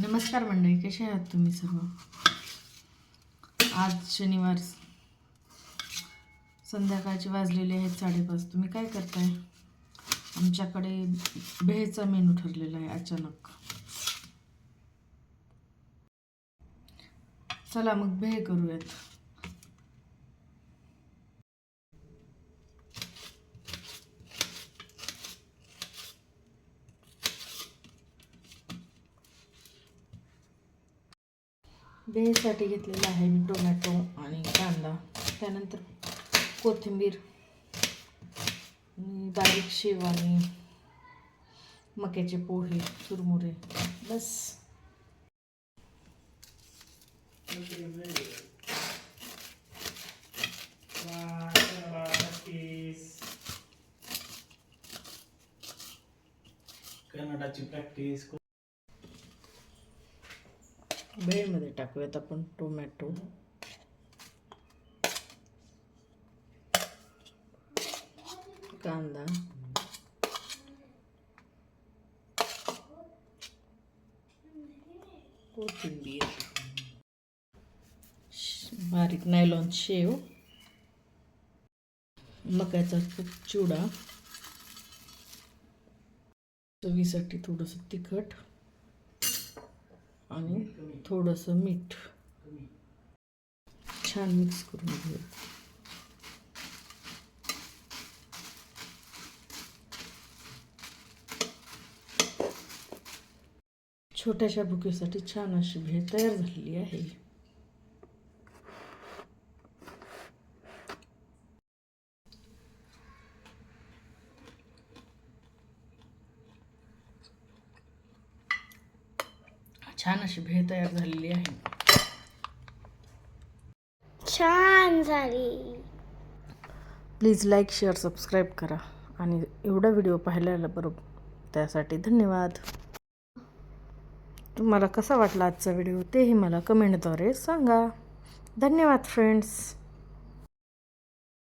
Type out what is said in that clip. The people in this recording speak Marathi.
नमस्कार मंडळी, कसे आहात तुम्ही सर्व? आज शनिवार संध्याकाळचे वाजलेले आहेत 5:30. तुम्ही काय करताय? आमच्याकडे भेळचा मेनू ठरलेला आहे अचानक. चला मग भेळ करूयात. भेळीसाठी घेतलेला आहे मी टोमॅटो आणि कांदा, त्यानंतर कोथिंबीर, बारीक शेव आणि मक्याचे पोहे, चुरमुरे, बस. कन्नडाची प्रॅक्टिस. भेळमध्ये टाकूयात आपण टोमॅटो, कांदा, कोथिंबीर, बारीक नायलॉन शेव, मक्याचा चिवडा, चवीसाठी थोडंसं तिखट आणि थोडंसं मीठ. छान मिक्स करून घेऊ. छोट्याशा भुकेसाठी छान अशी भेळ तयार झालेली आहे. छान अशी भेळ तयार झालेली आहे. छान झाली. प्लीज लाईक, शेअर, सबस्क्राईब करा आणि एवढा व्हिडिओ पाहिल्याला बरोबर त्यासाठी धन्यवाद. तुम्हाला कसा वाटला आजचा व्हिडिओ तेही मला कमेंटद्वारे सांगा. धन्यवाद फ्रेंड्स.